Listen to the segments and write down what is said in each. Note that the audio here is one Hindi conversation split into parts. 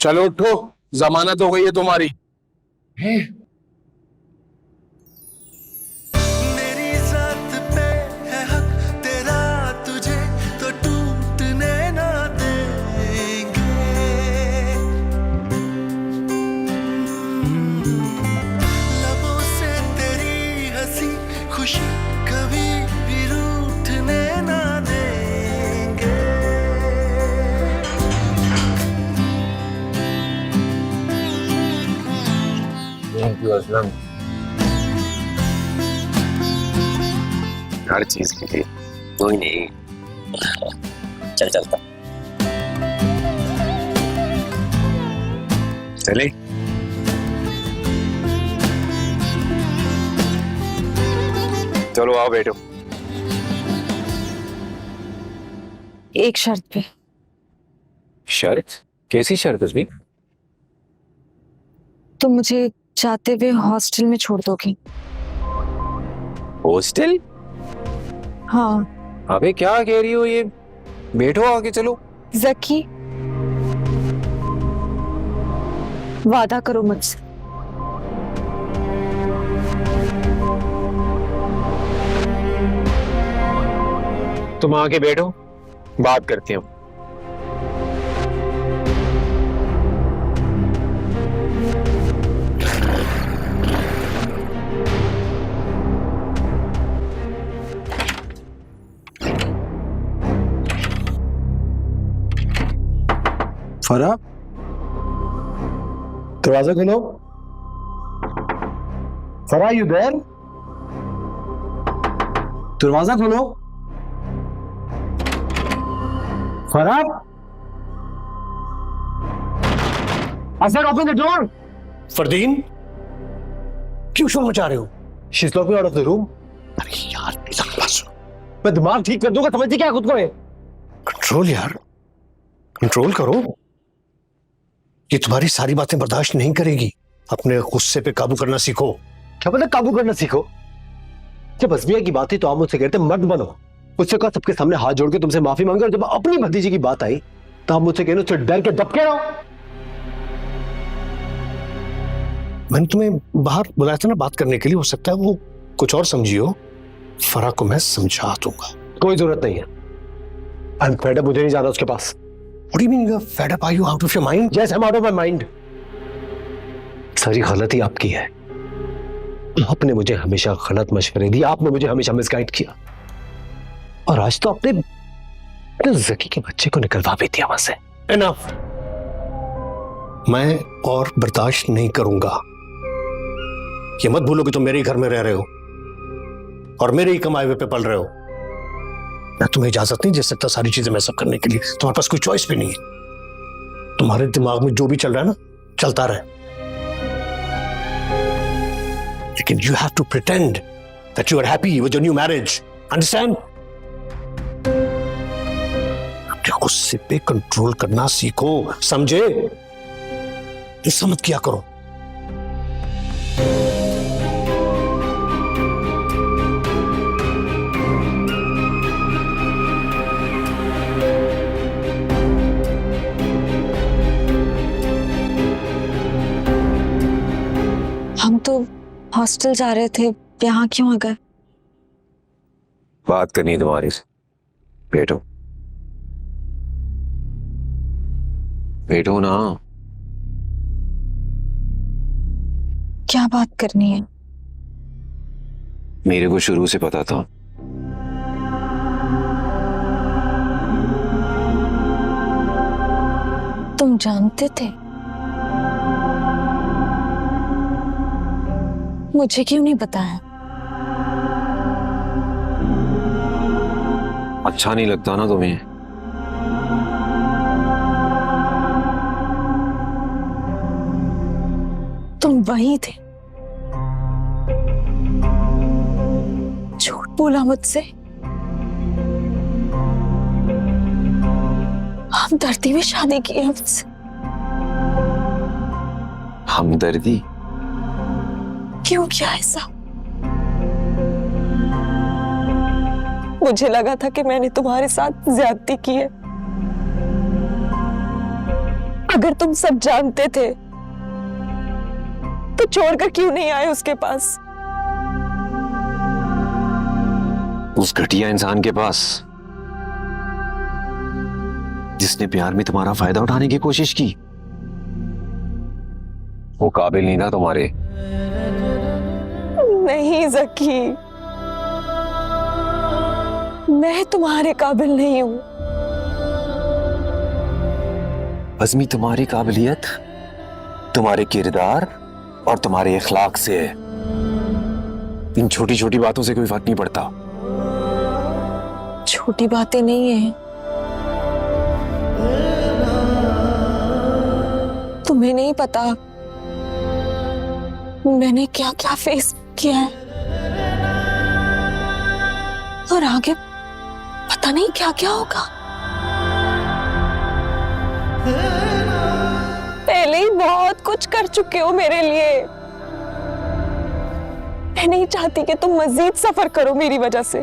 चलो उठो, जमानत हो गई है तुम्हारी। है मेरी जात पे है हक तेरा, तुझे तो टूटने ना देंगे। लबों से तेरी हंसी खुशी कभी भी रूठने ना देंगे। Thank you Aslam. हर चीज के लिए कोई नहीं। चल चलता चले। चलो आओ बैठो। एक शर्त पे। शर्त? कैसी शर्त उसमें? तुम मुझे जाते हुए हॉस्टल में छोड़ दोगी? हॉस्टल? हाँ। अबे क्या कह रही हो ये? बैठो आगे चलो। जकी, वादा करो मुझसे। तुम आके बैठो, बात करते हैं। फरा, दरवाजा खोलो। फरा, यू देयर? दरवाजा खोलो। फरा, I said open the door. Fardeen, क्यों शोर मचा रहे हो? She's locked me out of the room. अरे यार बस मैं दिमाग ठीक कर दूंगा, समझती क्या खुद को है? कंट्रोल यार, कंट्रोल करो। ये तुम्हारी सारी बातें बर्दाश्त नहीं करेगी। अपने गुस्से पे काबू करना सीखो। क्या मतलब काबू करना सीखो? जब अज़मिया की बात थी तो आप मुझसे कहते मर्द बनो। उससे कहा सबके सामने हाथ जोड़ के तुमसे माफी मांगे, और जब अपनी भतीजी की बात आई तो आप मुझसे कहने उससे डर के दबके रहो। मैंने तुम्हें बाहर बुलाया था ना बात करने के लिए, हो सकता है वो कुछ और समझी हो। फरा को मैं समझा दूंगा। कोई जरूरत नहीं है। I'm fed up, मुझे नहीं जाना उसके पास। What do you mean you're fed up? Are you out of your mind? Yes, I'm out of my mind. सारी गलती आपकी है। आपने मुझे हमेशा गलत मशवरे दिए, आपने मुझे हमेशा मिसगाइड किया, और आज तो अपने जकी के बच्चे को निकलवा भी दिया वहां से। Enough. मैं और बर्दाश्त नहीं करूंगा। ये मत भूलो कि तुम मेरे ही घर में रह रहे हो और मेरे ही कमाए हुए पे पल रहे हो। मैं तुम्हें इजाजत नहीं दे सकता सारी चीजें मैं सब करने के लिए। तुम्हारे पास कोई चॉइस भी नहीं है। तुम्हारे दिमाग में जो भी चल रहा है ना, चलता रहे, लेकिन you have to pretend that you are happy with your new marriage. Understand? अपने गुस्से पे कंट्रोल करना सीखो, समझे? ऐसा मत किया करो। हम तो हॉस्टल जा रहे थे, यहाँ क्यों आ गए? बात करनी है तुम्हारी से। बैठो बैठो ना। क्या बात करनी है? मेरे को शुरू से पता था। तुम जानते थे? मुझे क्यों नहीं बताया? अच्छा नहीं लगता ना तुम्हें? तुम वही थे, झूठ बोला मुझसे, हमदर्दी में शादी की है मुझसे। हमदर्दी? क्यों किया ऐसा? मुझे लगा था कि मैंने तुम्हारे साथ ज्यादती की है, अगर तुम सब जानते थे तो छोड़कर क्यों नहीं आए उसके पास? उस घटिया इंसान के पास जिसने प्यार में तुम्हारा फायदा उठाने की कोशिश की। वो काबिल नहीं था तुम्हारे। नहीं ज़की, मैं तुम्हारे काबिल नहीं हूं। अज़मी, तुम्हारी काबिलियत तुम्हारे किरदार और तुम्हारे इखलाक से है। इन छोटी छोटी बातों से कोई फर्क नहीं पड़ता। छोटी बातें नहीं है। तुम्हें नहीं पता मैंने क्या क्या फेस किया है, और आगे पता नहीं क्या क्या होगा। पहले ही बहुत कुछ कर चुके हो मेरे लिए। मैं नहीं चाहती कि तुम मजीद सफर करो मेरी वजह से।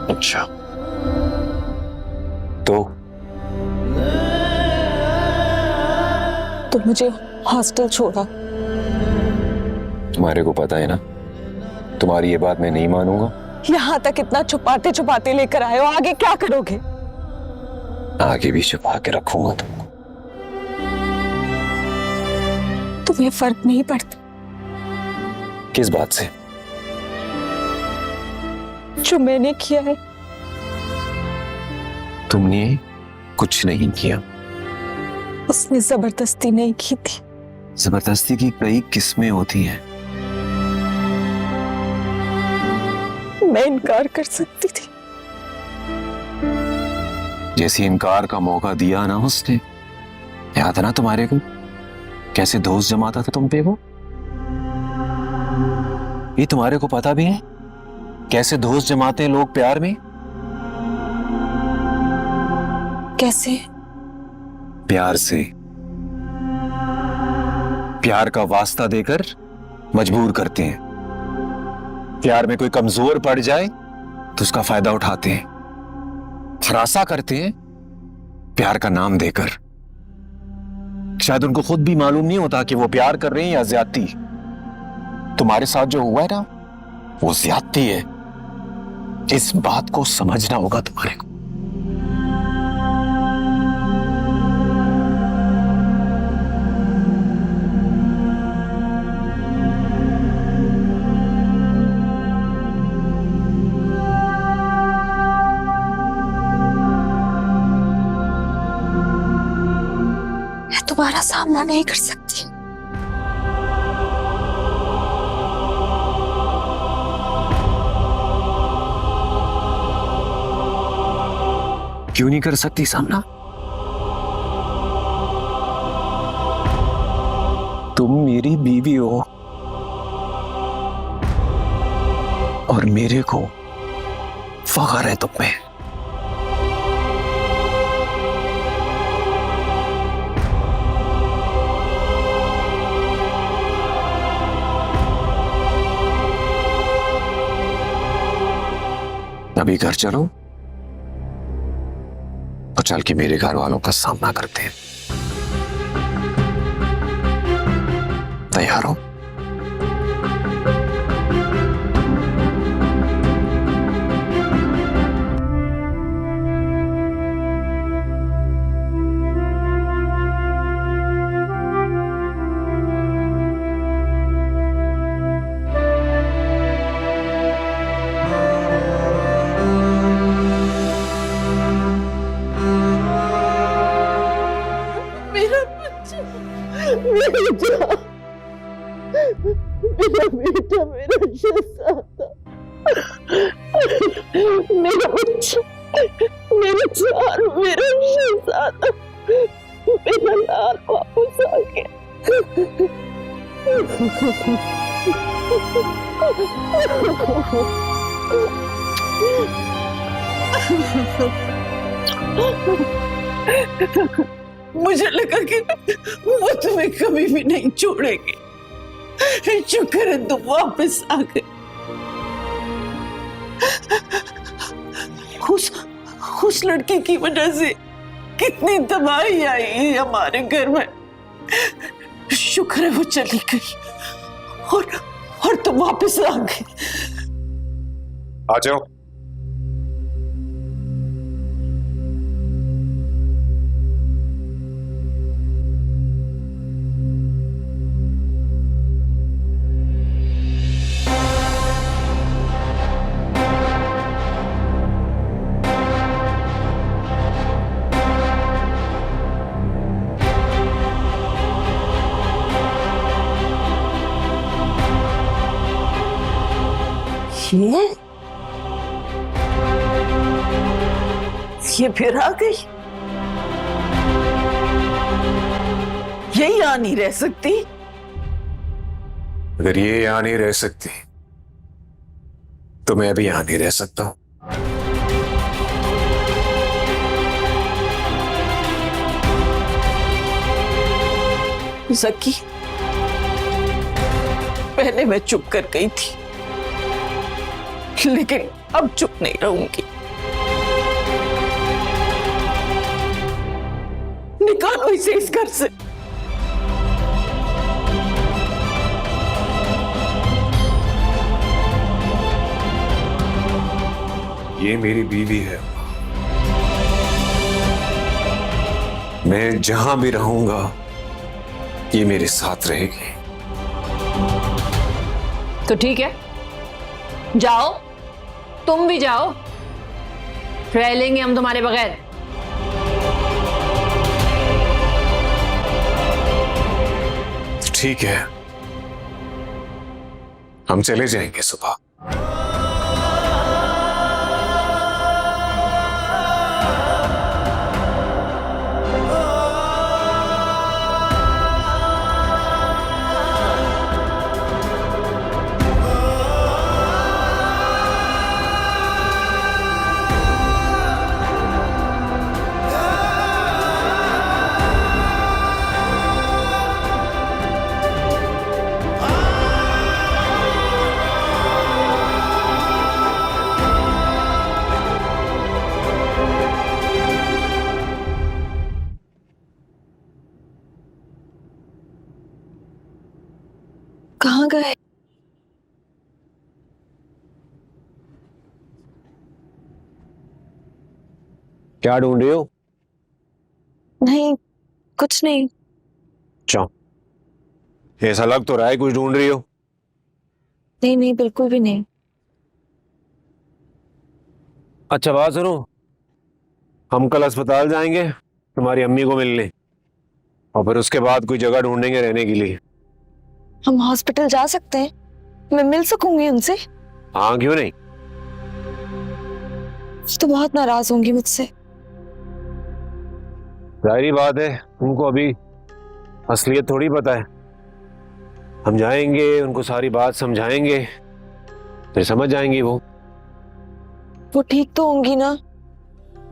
अच्छा, तो मुझे हॉस्टल छोड़ा। तुम्हारे को पता है ना, तुम्हारी ये बात मैं नहीं मानूंगा। यहाँ तक इतना छुपाते छुपाते लेकर आए हो, आगे क्या करोगे? आगे भी छुपा के रखूंगा तुमको। तुम्हें फर्क नहीं पड़ता किस बात से? जो मैंने किया है। तुमने कुछ नहीं किया। उसने जबरदस्ती नहीं की थी। जबरदस्ती की कई किस्में होती हैं। मैं इनकार कर सकती थी। जैसे इनकार का मौका दिया ना उसने, याद है ना तुम्हारे को कैसे दोस्त जमाता था तुम पे वो? ये तुम्हारे को पता भी है कैसे दोस्त जमाते हैं लोग प्यार में? कैसे? प्यार से। प्यार का वास्ता देकर मजबूर करते हैं। प्यार में कोई कमजोर पड़ जाए तो उसका फायदा उठाते हैं, हरासा करते हैं प्यार का नाम देकर। शायद उनको खुद भी मालूम नहीं होता कि वो प्यार कर रहे हैं या ज्यादती। तुम्हारे साथ जो हुआ है ना, वो ज्यादती है। इस बात को समझना होगा तुम्हारे को। तुम्हारा सामना नहीं कर सकती। क्यों नहीं कर सकती सामना? तुम मेरी बीवी हो और मेरे को फख्र है तुम पे। अभी घर चलो और चल के मेरे घर वालों का सामना करते हैं। तैयार हो? मेरा बेटा, मेरा शहजादा, मेरा बच्चा, मेरा जान, मेरा शहजादा, मेरा लाल वापस आ गया। मुझे लगा कि वो तुम्हें कभी भी नहीं छोड़ेंगे। शुक्र है तुम वापस आ गए। उस लड़के की वजह से कितनी तबाही आई है हमारे घर में। शुक्र है वो चली गई और तुम वापस आ गए। आ जाओ। ये फिर आ गई। ये यहाँ नहीं रह सकती। अगर ये यहां नहीं रह सकती तो मैं भी यहां नहीं रह सकता हूं। जकी, पहले मैं चुप कर गई थी, लेकिन अब चुप नहीं रहूंगी। निकालो इसे इस घर से। ये मेरी बीवी है। मैं जहां भी रहूंगा ये मेरे साथ रहेगी। तो ठीक है, जाओ, तुम भी जाओ, रह लेंगे हम तुम्हारे बगैर। ठीक है, हम चले जाएंगे सुबह। कहाँ गए? क्या ढूंढ रही हो? नहीं, कुछ नहीं। जाओ, ऐसा लग तो रहा है कुछ ढूंढ रही हो। नहीं नहीं, बिल्कुल भी नहीं। अच्छा बात सुनो, हम कल अस्पताल जाएंगे तुम्हारी अम्मी को मिलने, और फिर उसके बाद कोई जगह ढूंढेंगे रहने के लिए। हम हॉस्पिटल जा सकते हैं? मैं मिल सकूंगी उनसे? हाँ, क्यों नहीं। तो बहुत नाराज होंगी मुझसे। जाहिर बात है, उनको अभी असलियत थोड़ी पता है। हम जाएंगे, उनको सारी बात समझाएंगे, फिर समझ जाएंगी वो ठीक तो होंगी ना?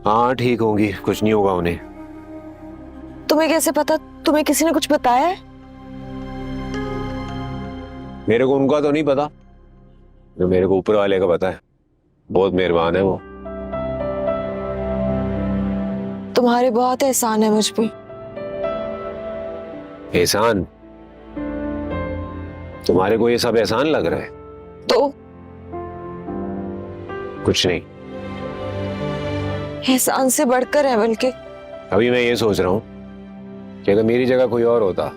हाँ ठीक होंगी, कुछ नहीं होगा उन्हें। तुम्हें कैसे पता? तुम्हें किसी ने कुछ बताया है? मेरे को उनका तो नहीं पता, जो मेरे को ऊपर वाले का पता है। बहुत मेहरबान है वो। तुम्हारे बहुत एहसान है मुझ पे। एहसान? तुम्हारे को ये सब एहसान लग रहा है? तो कुछ नहीं, एहसान से बढ़कर है बल्कि। अभी मैं ये सोच रहा हूं कि अगर मेरी जगह कोई और होता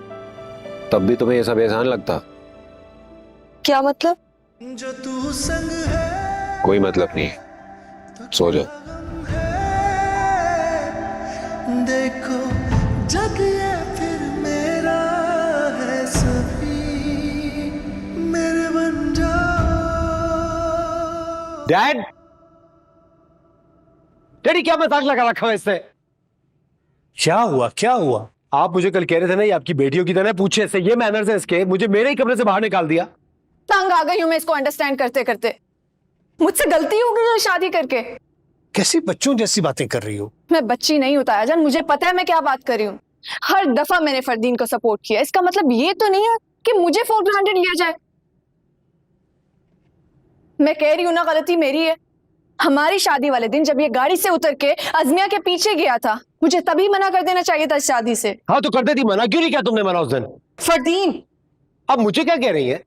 तब भी तुम्हें ये सब एहसान लगता। क्या मतलब? जो तू संग है कोई मतलब नहीं, सो जाओ। देखो जग ये फिर मेरा है, सभी मेरे बन जाओ। डैड, डैडी क्या मजाक लगा रखा है इससे? क्या हुआ, क्या हुआ? आप मुझे कल कह रहे थे ना ये आपकी बेटियों की तरह पूछे से, ये मैनर्स है इसके, मुझे मेरे ही कमरे से बाहर निकाल दिया। तंग आ गई हूं मैं इसको अंडरस्टैंड करते करते। मुझसे गलती हो गई है शादी करके। कैसी बच्चों जैसी बातें कर रही हो? मैं बच्ची नहीं हूं तायाजान, मुझे पता है मैं क्या बात कर रही हूँ। हर दफा मैंने फरदीन को सपोर्ट किया, इसका मतलब ये तो नहीं है कि मुझे फॉर ग्रांटेड लिया जाए। मैं कह रही हूं ना, गलती मेरी है। हमारी शादी वाले दिन जब ये गाड़ी से उतर के अजमिया के पीछे गया था, मुझे तभी मना कर देना चाहिए था इस शादी से। हाँ तो कर देती मना, क्यों नहीं किया तुमने मना उस दिन? फरदीन, अब मुझे क्या कह रही है?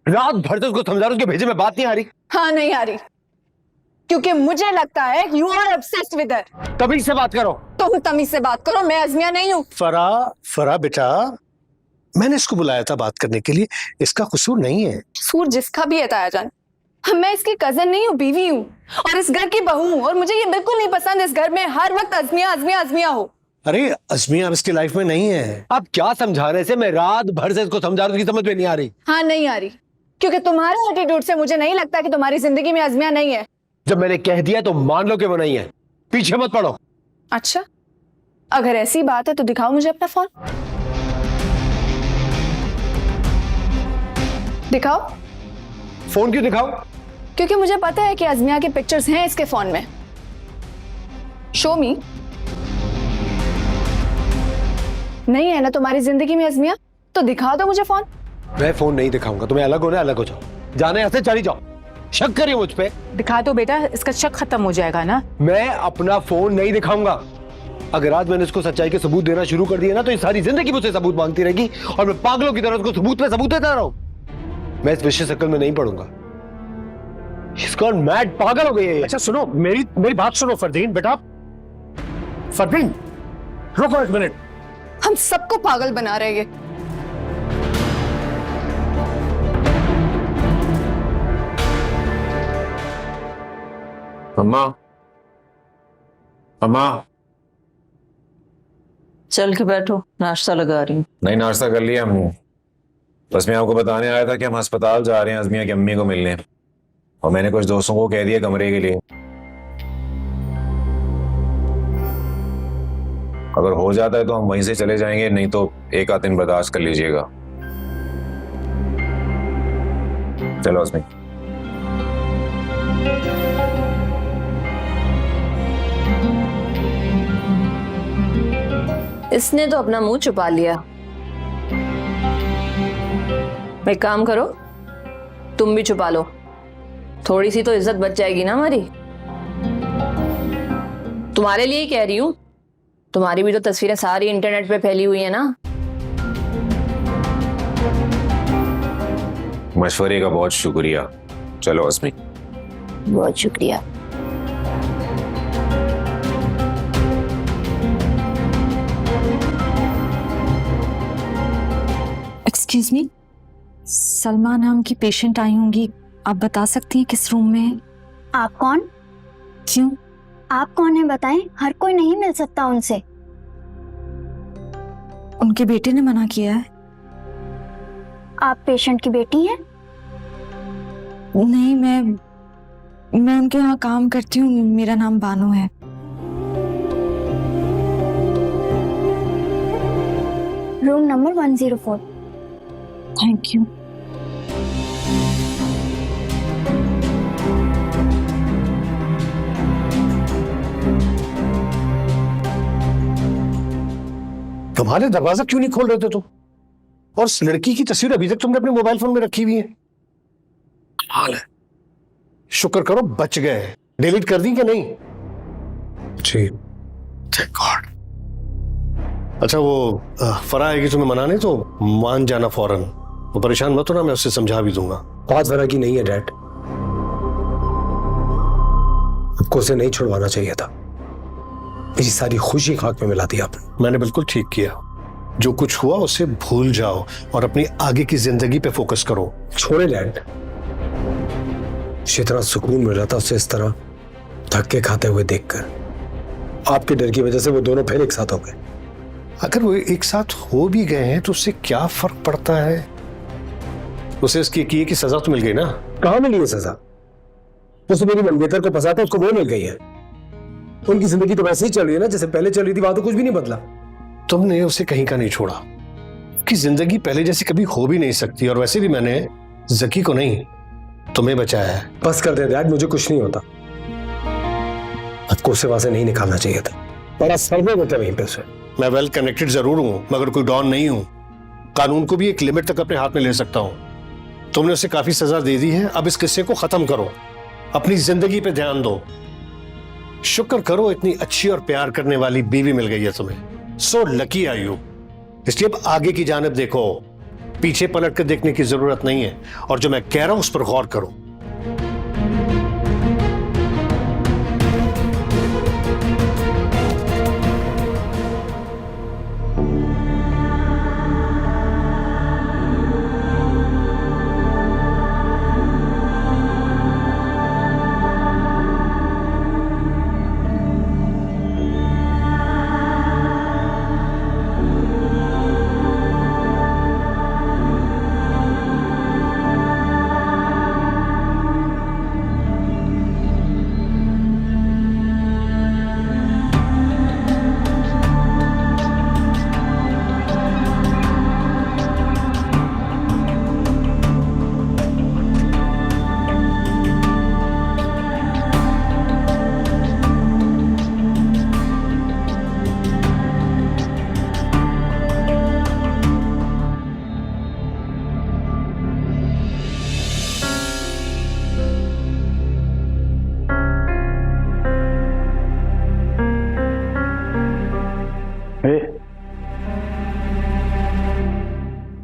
रात भर से उसको समझा रहा हूं, उसके भेजे में बात नहीं आ रही। हाँ नहीं आ रही, क्योंकि मुझे लगता है you are obsessed with her. तमीज से बात करो। तुम तमीज से बात करो, मैं अज़मिया नहीं हूँ। फरा बेटा, मैंने इसको बुलाया था बात करने के लिए, इसका कसूर नहीं है। कसूर जिसका भी है तायाजान, मैं इसकी कजन नहीं हूँ, बीवी हूँ और इस घर की बहू हूँ, और मुझे ये बिल्कुल नहीं पसंद इस घर में हर वक्त अज़मिया अज़मिया अज़मिया हो। अरे अज़मिया अब इसकी लाइफ में नहीं है। अब क्या समझाने से? मैं रात भर से इसको समझा रहा हूं, उसकी समझ में नहीं आ रही। हाँ नहीं आ रही, क्योंकि तुम्हारे एटीट्यूड से मुझे नहीं लगता कि तुम्हारी जिंदगी में अज़मिया नहीं है। जब मैंने कह दिया तो मान लो कि वो नहीं है, पीछे मत पड़ो। अच्छा, अगर ऐसी बात है तो दिखाओ मुझे अपना फोन। दिखाओ। फोन क्यों दिखाओ? क्योंकि मुझे पता है कि अज़मिया के पिक्चर्स हैं इसके फोन में। शो मी। नहीं है ना तुम्हारी जिंदगी में अज़मिया, तो दिखा दो मुझे फोन। मैं फोन नहीं दिखाऊंगा, तुम्हें अलग होना, अलग हो जाओ, जाने यहाँ से चली जाओ। शक करिए मुझ पे। दिखा दो बेटा, इसका शक खत्म हो जाएगा ना। मैं अपना फोन नहीं दिखाऊंगा। अगर आज मैंने इसको सच्चाई के सबूत देना शुरू कर दिया ना, तो ये सारी जिंदगी मुझसे सबूत मांगती रहेगी और मैं पागलों की तरह उसको सबूत पे सबूत देता रहूं। मैं इस विशेष शक्ल में नहीं पढ़ूंगा। She's gone mad, पागल हो गई है ये। अच्छा सुनो, मेरी बात सुनो फरदीन बेटा। फरदीन रुको एक मिनट। हम सबको पागल बना रहे हैं। अम्मा, अम्मा। चल के बैठो, नाश्ता लगा रही हूँ। नहीं, नाश्ता कर लिया हमने। बस मैं आपको बताने आया था कि हम अस्पताल जा रहे हैं अज़मिया की अम्मी को मिलने, और मैंने कुछ दोस्तों को कह दिया कमरे के लिए। अगर हो जाता है तो हम वहीं से चले जाएंगे, नहीं तो एक आध दिन बर्दाश्त कर लीजिएगा। चलो अज़मी। इसने तो अपना मुंह छुपा लिया। एक काम करो, तुम भी छुपा लो, थोड़ी सी तो इज्जत बच जाएगी ना हमारी। तुम्हारे लिए ही कह रही हूं, तुम्हारी भी तो तस्वीरें सारी इंटरनेट पे फैली हुई है ना। मशवरे का बहुत शुक्रिया। चलो अज़मी। बहुत शुक्रिया। एक्सक्यूज मी, सलमा नाम की पेशेंट आई होंगी, आप बता सकती हैं किस रूम में है? आप कौन? क्यों? आप कौन है बताएं, हर कोई नहीं मिल सकता उनसे। उनके बेटे ने मना किया है। आप पेशेंट की बेटी हैं? नहीं, मैं उनके यहाँ काम करती हूँ, मेरा नाम बानो है। Room number 104। Thank you. तुम्हारे दरवाजा क्यों नहीं खोल रहे थे तुम? और उस लड़की की तस्वीर अभी तक तुमने अपने मोबाइल फोन में रखी हुई है। हाल है, शुक्र करो बच गए। डिलीट कर दी कि नहीं? जी, थैंक गॉड। अच्छा वो फरा आएगी तुम्हें मनाने, तो मान जाना फौरन। वो परेशान मत होना, मैं उससे समझा भी दूंगा। बात फरा की नहीं है डैड, आपको उसे नहीं छुड़वाना चाहिए था। मेरी सारी खुशी खाक में मिला दी आपने। मैंने बिल्कुल ठीक किया। जो कुछ हुआ उसे भूल जाओ और अपनी आगे की जिंदगी पे फोकस करो। छोड़े डैड, जितना सुकून मिल रहा था उसे इस तरह धक्के खाते हुए देखकर। आपके डर की वजह से वो दोनों फिर एक साथ हो गए। अगर वो एक साथ हो भी गए हैं तो उससे क्या फर्क पड़ता है? उसे इसकी किए की सजा तो मिल गई ना। कहाँ मिली है सजा? उसे मेरी मंगेतर को फंसा था, उसको वो मिल गई है। उनकी जिंदगी तो वैसे ही चल रही है ना जैसे पहले चल रही थी, वहां तो कुछ भी नहीं बदला। तुमने उसे कहीं का नहीं छोड़ा कि जिंदगी पहले जैसी कभी हो भी नहीं सकती। और वैसे भी मैंने जकी को नहीं, तुम्हें बचाया है। बस कर दे डैड, मुझे कुछ नहीं होता। आपको उसे वहां से नहीं निकालना चाहिए था। बड़ा सर में होता वहीं पे उसे। मैं वेल कनेक्टेड जरूर हूं, मगर कोई डॉन नहीं हूं। कानून को भी एक लिमिट तक अपने हाथ में ले सकता हूं। तुमने उसे काफी सजा दे दी है, अब इस किस्से को खत्म करो, अपनी जिंदगी पे ध्यान दो। शुक्र करो इतनी अच्छी और प्यार करने वाली बीवी मिल गई है तुम्हें। So lucky are you. इसलिए अब आगे की जानिब देखो, पीछे पलट कर देखने की जरूरत नहीं है, और जो मैं कह रहा हूं उस पर गौर करो।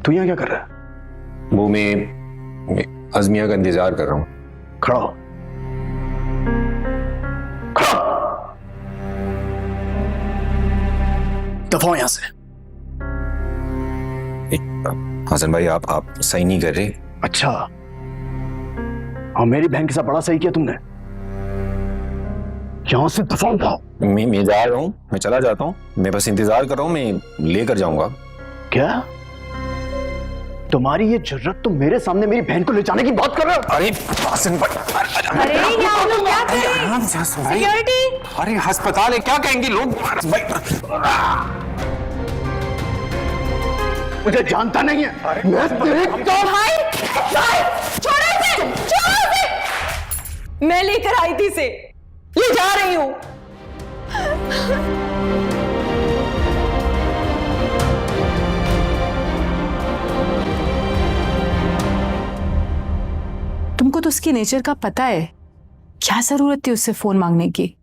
तू यहाँ क्या कर रहा है? वो मैं अज़मिया का इंतजार कर रहा हूँ। खड़ा हो। खड़ा। दफा हो यहाँ से। हसन भाई आप सही नहीं कर रहे। अच्छा, और मेरी बहन के साथ बड़ा सही किया तुमने। यहां से दफा हो। मैं जा रहा हूँ, मैं चला जाता हूँ, मैं बस इंतजार कर रहा हूँ, मैं लेकर जाऊंगा। क्या तुम्हारी ये जरूरत तुम मेरे सामने मेरी बहन को ले जाने की बात कर रहे हो? अरे हसन भाई, अरे यहाँ लोग क्या कर रहे हैं? सिक्योरिटी! अरे अस्पताल है, क्या कहेंगे लोग? मुझे जानता नहीं है। मैं तेरे भाई छोड़ो इसे, छोड़ो इसे। मैं लेकर आई थी इसे, ले जा रही हूं। तुमको तो उसकी नेचर का पता है, क्या जरूरत थी उससे फोन मांगने की?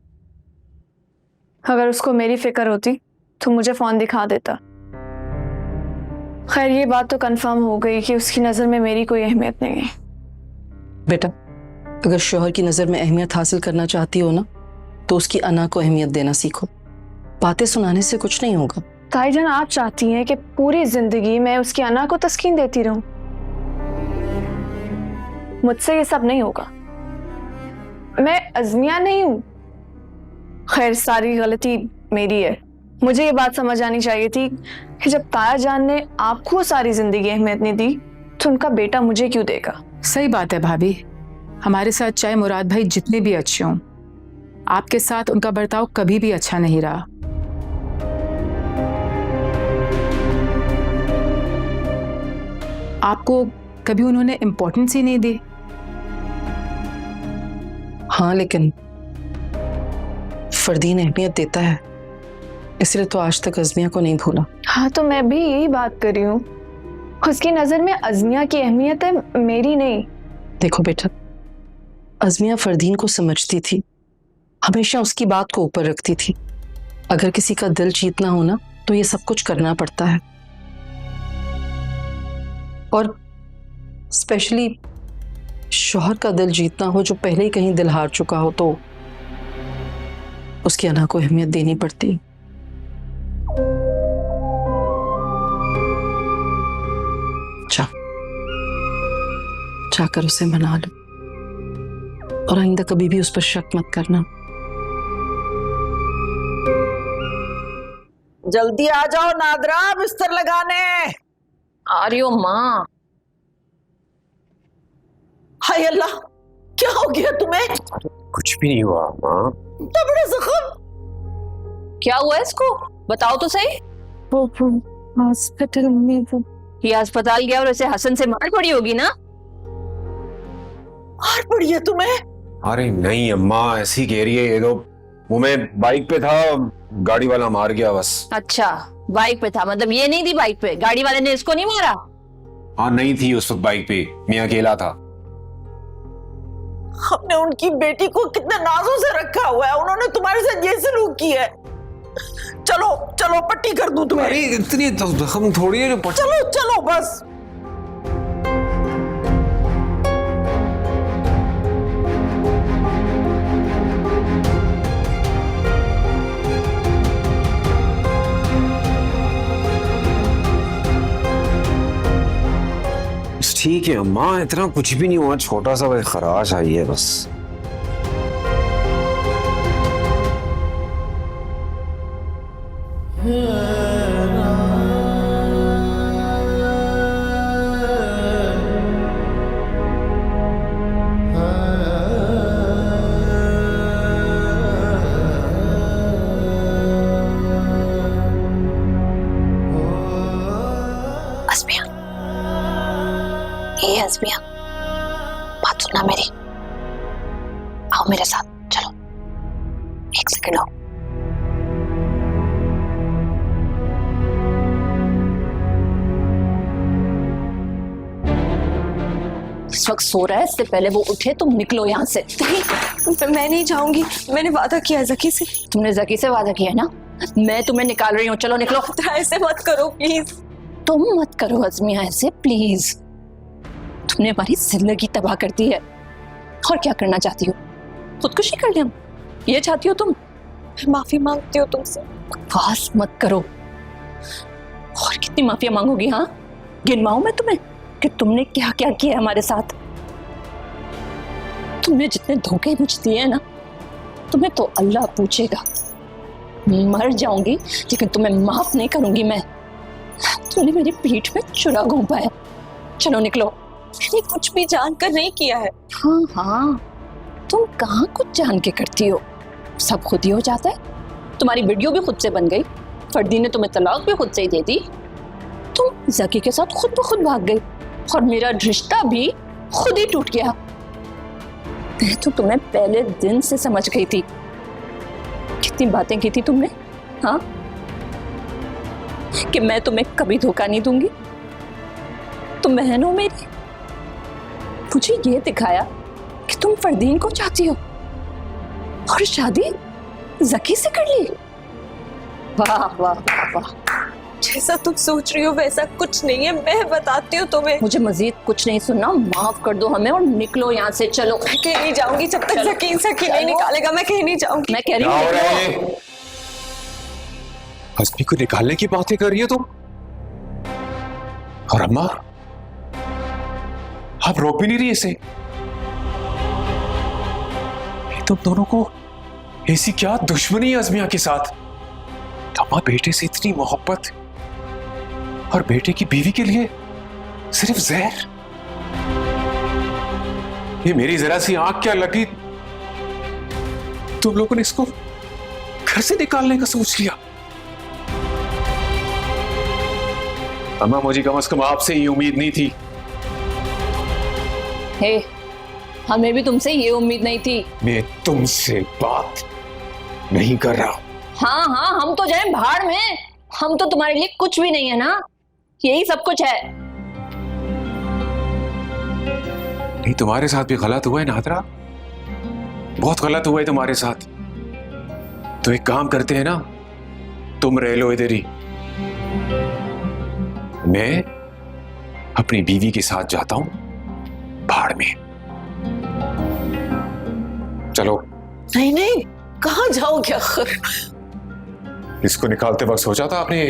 अगर उसको मेरी फिक्र होती तो मुझे फोन दिखा देता। खैर ये बात तो कंफर्म हो गई कि उसकी नजर में मेरी कोई अहमियत नहीं है। बेटा, अगर शोहर की नजर में अहमियत हासिल करना चाहती हो ना, तो उसकी अना को अहमियत देना सीखो। बातें सुनाने से कुछ नहीं होगा। ताईजान, आप चाहती हैं कि पूरी जिंदगी मैं उसकी अना को तस्कीन देती रहूं? मुझसे ये सब नहीं होगा। मैं अज़मिया नहीं हूं। खैर सारी गलती मेरी है। मुझे ये बात समझ आनी चाहिए थी कि जब तायाजान ने आपको सारी जिंदगी अहमियत नहीं दी तो उनका बेटा मुझे क्यों देगा। सही बात है भाभी, हमारे साथ चाहे मुराद भाई जितने भी अच्छे हों, आपके साथ उनका बर्ताव कभी भी अच्छा नहीं रहा। आपको कभी उन्होंने इम्पोर्टेंस ही नहीं दी। हाँ, लेकिन फरदीन अहमियत देता है, इसलिए तो आज तक अज़मिया को नहीं भूला। हाँ, तो मैं भी यही बात कर रही हूँ। उसकी नजर में अज़मिया की अहमियत है, मेरी नहीं। देखो बेटा, अज़मिया फरदीन को समझती थी, हमेशा उसकी बात को ऊपर रखती थी। अगर किसी का दिल जीतना हो ना, तो ये सब कुछ करना पड़ता है, और स्पेशली शौहर का दिल जीतना हो जो पहले ही कहीं दिल हार चुका हो, तो उसकी अना को अहमियत देनी पड़ती। जाकर उसे मना लो, और आइंदा कभी भी उस पर शक मत करना। जल्दी आ जाओ नादरा, बिस्तर लगाने। आ रही हो माँ? हाय अल्लाह, क्या हो गया तुम्हें? कुछ भी नहीं हुआ माँ। इतना बड़ा जख्म। क्या हुआ इसको? बताओ तो सही। वो हॉस्पिटल में वो ये अस्पताल गया और ऐसे हसन से मार पड़ी होगी ना? मार पड़ी है तुम्हें? अरे नहीं अम्मा, ऐसी कह रही है ये तो। वो मैं बाइक पे था, गाड़ी वाला मार गया बस। अच्छा, बाइक पे था, मतलब ये नहीं थी बाइक पे? गाड़ी वाले ने इसको नहीं मारा? हाँ नहीं थी उस वक्त बाइक पे, मैं अकेला था। हमने उनकी बेटी को कितने नाजों से रखा हुआ है, उन्होंने तुम्हारे साथ ये सलूक किया है। चलो चलो पट्टी कर दूं तुम्हें। इतनी हम थोड़ी है। चलो चलो बस। ठीक है अम्मा, इतना कुछ भी नहीं हुआ, छोटा सा वही खराश आई है बस। अज़मिया, ये अज़मिया, बात सुनना मेरी। आओ मेरे साथ, चलो। एक सेकंड आओ। इस वक्त सो रहा है, इससे पहले वो उठे तुम निकलो यहाँ से। मैं नहीं जाऊंगी, मैंने वादा किया जकी से। तुमने जकी से वादा किया है ना? मैं तुम्हें निकाल रही हूँ, चलो निकलो। ऐसे मत करो प्लीज। तुम मत करो अज़मिया ऐसे, प्लीज। तुमने हमारी जिंदगी तबाह कर दी है। और क्या करना चाहती हो? खुदकुशी कर ले हम, ये चाहती हो तुम? माफी मांगती हूँ तुमसे। बकवास मत करो। और कितनी माफिया मांगोगी? हाँ, गिनवाऊं मैं तुम्हें कि तुमने क्या क्या किया हमारे साथ? तुमने जितने धोखे मुझे दिए हैं ना, तुम्हें तो अल्लाह पूछेगा। मर जाऊंगी लेकिन तुम्हें माफ नहीं करूंगी मैं। तुमने मेरी पीठ में चुरा घोंपा है। चलो निकलो। मैंने कुछ भी जानकर नहीं किया है। हाँ हाँ, तुम कहाँ कुछ जान के करती हो, सब खुद ही हो जाता है। तुम्हारी वीडियो भी खुद से बन गई, फर्दी ने तुम्हें तलाक भी खुद से ही दे दी, तुम जकी के साथ खुद ब खुद भाग गई और मेरा रिश्ता भी खुद ही टूट गया। मैं तो तुम्हें पहले दिन से समझ गई थी। कितनी बातें की थी तुमने, हाँ, कि मैं तुम्हें कभी धोखा नहीं दूंगी। तुम बहन हो मेरी। मुझे ये दिखाया कि तुम फरदीन को चाहती हो और शादी जकी से कर ली। वाह वाह वाह वाह। जैसा तुम सोच रही हो वैसा कुछ नहीं है, मैं बताती हूँ तुम्हें। मुझे मजीद कुछ नहीं सुनना, माफ कर दो हमें और निकलो यहाँ से। चलो। मैं कहीं नहीं जाऊंगी जब तक जकीन सकी नहीं निकालेगा। मैं कहीं नहीं जाऊंगी। मैं कह रही हूँ अज़मी को निकालने की बातें कर रही हो तुम, और अम्मा आप रोक भी नहीं रही इसे। तुम दोनों को ऐसी क्या दुश्मनी है अज़मिया के साथ? अम्मा बेटे से इतनी मोहब्बत और बेटे की बीवी के लिए सिर्फ जहर। ये मेरी जरा सी आंख क्या लगी, तुम लोगों ने इसको घर से निकालने का सोच लिया। अम्मा मुझे कम से कम आपसे ये उम्मीद नहीं थी। हे, हमें भी तुमसे ये उम्मीद नहीं थी। मैं तुमसे बात नहीं कर रहा। हाँ हाँ, हम तो जाए भाड़ में, हम तो तुम्हारे लिए कुछ भी नहीं है ना, यही सब कुछ है। नहीं, तुम्हारे साथ भी गलत हुआ है नादरा, बहुत गलत हुआ है तुम्हारे साथ। तो एक काम करते हैं ना, तुम रह लो इधर ही, मैं अपनी बीवी के साथ जाता हूं भाड़ में। चलो। नहीं नहीं, कहाँ जाओगे आखिर? इसको निकालते वक्त सोचा था आपने,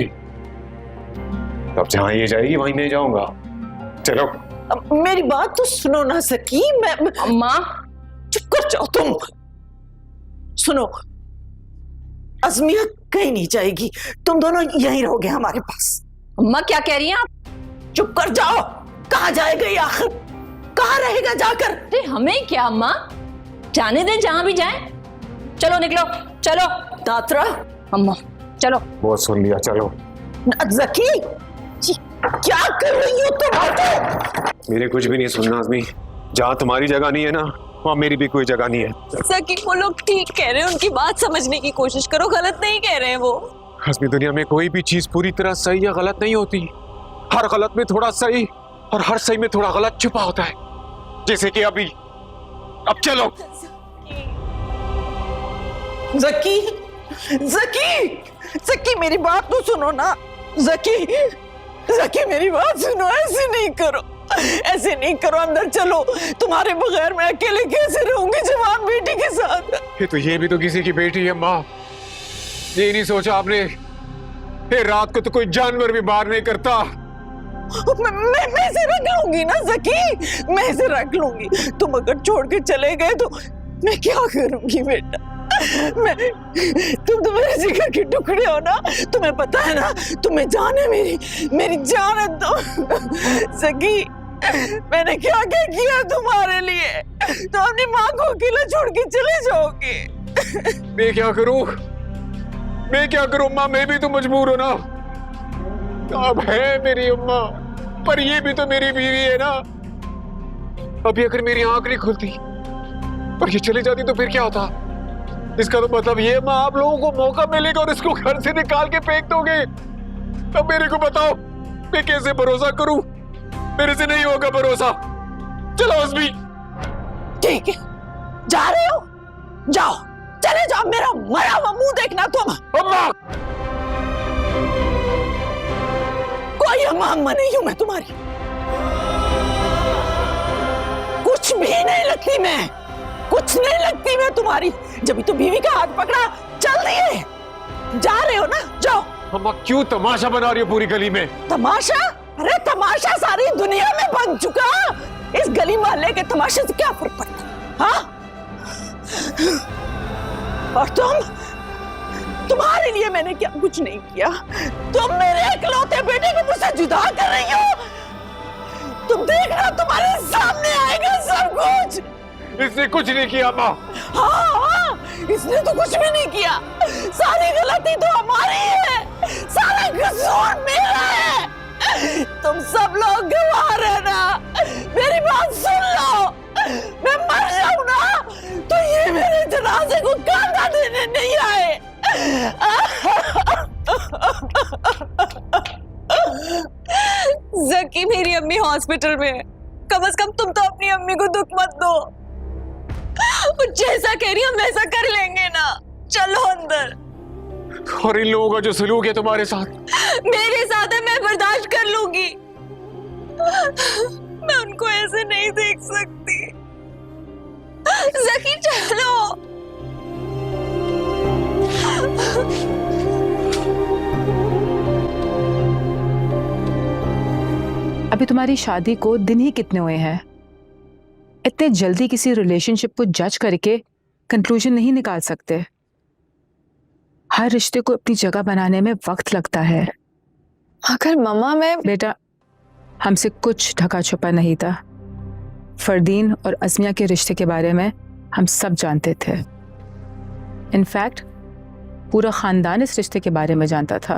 अब जहां ये जाएगी वहीं मैं जाऊंगा। चलो। अब मेरी बात तो सुनो ना सकी। मैं अम्मा चुप कर जाओ तुम। सुनो, अज़मिया कहीं नहीं जाएगी, तुम दोनों यहीं रहोगे हमारे पास। अम्मा क्या कह रही हैं आप? चुप कर जाओ। कहाँ जाएगा ये आखिर? कहाँ रहेगा जाकर? अरे हमें क्या अम्मा, जाने दे जहां भी जाए। चलो निकलो, चलो। दात्रा, अम्मा चलो। बहुत सुन लिया, चलो। जकी, क्या कर रही हो तुम? मेरे कुछ भी नहीं सुनना अज़मी, जहां तुम्हारी जगह नहीं है ना, वहां मेरी भी कोई जगह नहीं है। सकी, वो लोग ठीक कह रहे हैं, उनकी बात समझने की कोशिश करो, गलत नहीं कह रहे हैं वो। अज़मी, दुनिया में कोई भी चीज पूरी तरह सही या गलत नहीं होती। हर गलत में थोड़ा सही और हर सही में थोड़ा गलत छुपा होता है। जैसे कि अभी अब चलो। जकी, जकी, जकी मेरी बात तो सुनो ना। जकी, जकी मेरी बात सुनो, ऐसे नहीं करो, ऐसे नहीं करो, अंदर चलो। तुम्हारे बगैर मैं अकेले कैसे रहूंगी जवान बेटी के साथ? ये भी तो किसी की बेटी है माँ। ये नहीं सोचा आपने, ये रात को तो कोई जानवर भी बाहर नहीं करता। मैं इसे रख लूंगी ना जकी, मैं इसे रख लूंगी। तुम अगर छोड़ के चले गए तो मैं क्या करूंगी बेटा? तुम तो मेरे जिगर के टुकड़े हो ना, तुम्हें पता है ना, तुम्हें जान है मेरी जान है तो। जकी, मैंने क्या क्या किया तुम्हारे लिए, तो अपनी माँ को अकेला छोड़ के चले जाओगे? मैं क्या करूं, मैं क्या करूं माँ, मैं भी तो मजबूर हूं ना। अब है मेरी अम्मा, पर ये भी तो मेरी बीवी है ना। अभी अगर मेरी आंख नहीं खुलती और ये चली जाती तो फिर क्या होता? इसका तो मतलब ये माँ, आप लोगों को मौका मिलेगा और इसको घर से निकाल के फेंक दोगे। अब मेरे को बताओ, मैं कैसे भरोसा करूं? मेरे से नहीं होगा भरोसा। चलो अस्मी। ठीक है, जा रहे हो, जाओ, चले जाओ, मेरा मरा हुआ मुंह देखना तुम। अम्मा, कोई अम्मा नहीं हूं मैं तुम्हारी, कुछ भी नहीं लगती मैं, कुछ नहीं लगती मैं तुम्हारी। जब तो बीवी का हाथ पकड़ा चल दिए। जा रहे हो ना, जाओ। अम्मा क्यों तमाशा बना रही हो पूरी गली में? तमाशा? अरे तमाशा सारी दुनिया में बन चुका, इस गली मोहल्ले के तमाशे से क्या फर्क पड़ता? हाँ? और तुम्हारे लिए मैंने क्या कुछ नहीं किया। तुम मेरे इकलौते बेटे को मुझसे जुदा कर रही हो। तुम देखना, तुम्हारे सामने आएगा सब कुछ। इसने कुछ नहीं किया माँ। हाँ, इसने तो कुछ भी नहीं किया। सारी गलती तो हमारी है, सारा कसूर मेरा है। तुम सब लोग गवाह रहना, मेरी बात सुन लो। मैं मर जाऊं ना तो ये मेरे जनाजे को कांधा देने नहीं आए। जकी, मेरी अम्मी हॉस्पिटल में है, कम से कम तुम तो अपनी अम्मी को दुख मत दो। वो जैसा कह रही हम वैसा कर लेंगे ना, चलो अंदर। और इन लोगों का जो सलूक है तुम्हारे साथ, मेरे साथ है, मैं बर्दाश्त कर लूंगी। मैं उनको ऐसे नहीं देख सकती। जकी चलो। अभी तुम्हारी शादी को दिन ही कितने हुए हैं? इतने जल्दी किसी रिलेशनशिप को जज करके कंक्लूजन नहीं निकाल सकते। हर रिश्ते को अपनी जगह बनाने में वक्त लगता है। अगर मम्मा, मैं बेटा, हमसे कुछ ढका छुपा नहीं था। फरदीन और अज़मिया के रिश्ते के बारे में हम सब जानते थे। इनफैक्ट पूरा खानदान इस रिश्ते के बारे में जानता था।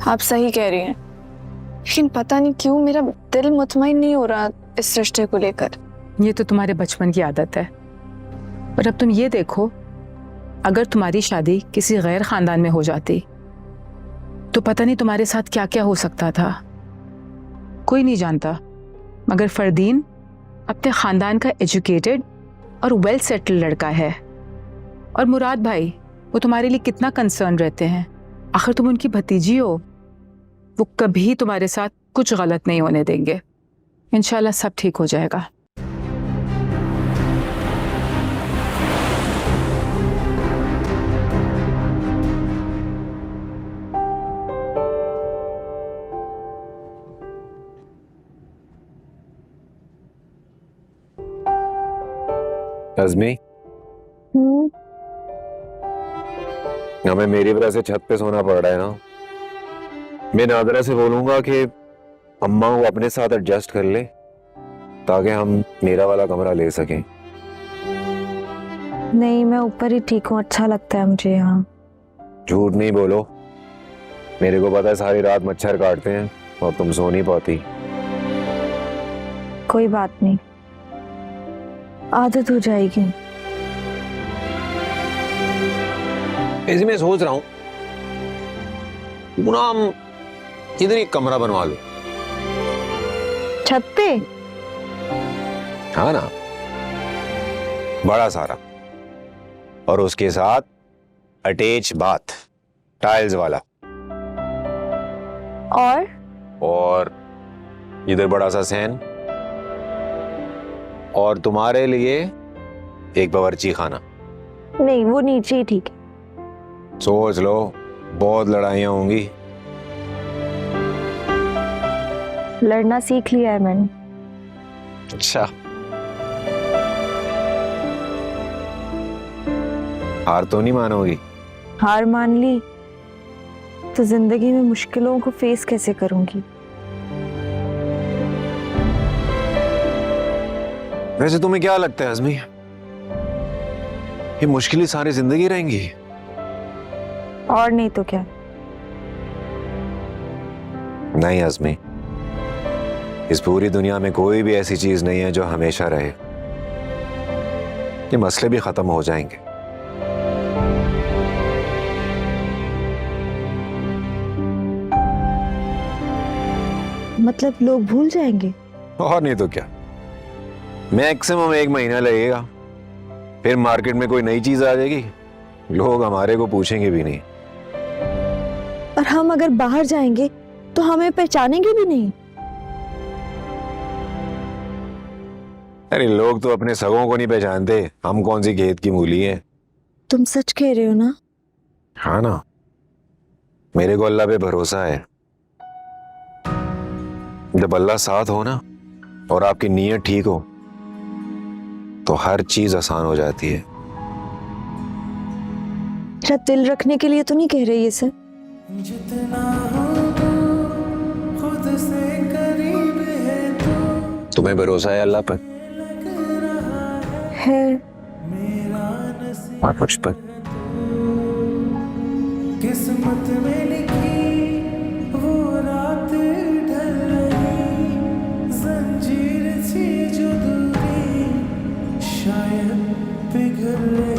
आप सही कह रही हैं, लेकिन पता नहीं क्यों मेरा दिल मुतमईन नहीं हो रहा इस रिश्ते को लेकर। ये तो तुम्हारे बचपन की आदत है। पर अब तुम ये देखो, अगर तुम्हारी शादी किसी गैर खानदान में हो जाती तो पता नहीं तुम्हारे साथ क्या क्या हो सकता था। कोई नहीं जानता, मगर फरदीन अपने खानदान का एजुकेटेड और वेल सेटल्ड लड़का है। और मुराद भाई, वो तुम्हारे लिए कितना कंसर्न रहते हैं। आखिर तुम उनकी भतीजी हो। वो कभी तुम्हारे साथ कुछ गलत नहीं होने देंगे। इंशाल्लाह सब ठीक हो जाएगा। अज़मी, हमें मेरी वजह से छत पे सोना पड़ रहा है ना। मैं नादरा से बोलूंगा कि अम्मा को अपने साथ एडजस्ट कर ले ताकि हम मेरा वाला कमरा ले सकें। नहीं, मैं ऊपर ही ठीक हूँ, अच्छा लगता है मुझे यहाँ। झूठ नहीं बोलो, मेरे को पता है सारी रात मच्छर काटते हैं और तुम सो नहीं पाती। कोई बात नहीं, आदत हो जाएगी। ऐसे मैं सोच रहा हूँ क्यों ना हम इधर एक कमरा बनवा लो। छत पे? हाँ ना, बड़ा सारा, और उसके साथ अटैच बाथ, टाइल्स वाला। और इधर बड़ा सा सैन, और तुम्हारे लिए एक बावर्ची खाना। नहीं, वो नीचे ही ठीक है। सोच लो, बहुत लड़ाइयां होंगी। लड़ना सीख लिया है मैंने। अच्छा, हार तो नहीं मानोगी? हार मान ली तो जिंदगी में मुश्किलों को फेस कैसे करूंगी? वैसे तुम्हें क्या लगता है अज़मी, ये मुश्किलें सारी जिंदगी रहेंगी? और नहीं तो क्या। नहीं अज़मी, इस पूरी दुनिया में कोई भी ऐसी चीज नहीं है जो हमेशा रहे। ये मसले भी खत्म हो जाएंगे। मतलब लोग भूल जाएंगे? और नहीं तो क्या, मैक्सिमम 1 महीना लगेगा, फिर मार्केट में कोई नई चीज आ जाएगी, लोग हमारे को पूछेंगे भी नहीं। और हम अगर बाहर जाएंगे तो हमें पहचानेंगे भी नहीं। अरे लोग तो अपने सगों को नहीं पहचानते, हम कौन सी खेत की मूली हैं। तुम सच कह रहे हो ना? हाँ ना, मेरे को अल्लाह पे भरोसा है। जब अल्लाह साथ हो ना और आपकी नीयत ठीक हो तो हर चीज आसान हो जाती है। तेरा दिल रखने के लिए तो नहीं कह रही ये सब? जितना हो खुद से करीब है तो तुम्हें भरोसा है अल्लाह पर? है। और मुझ पर? किस्मत में लिखी वो रात ढल रही, जंजीर सी जो दूरी शायद पिघल रही।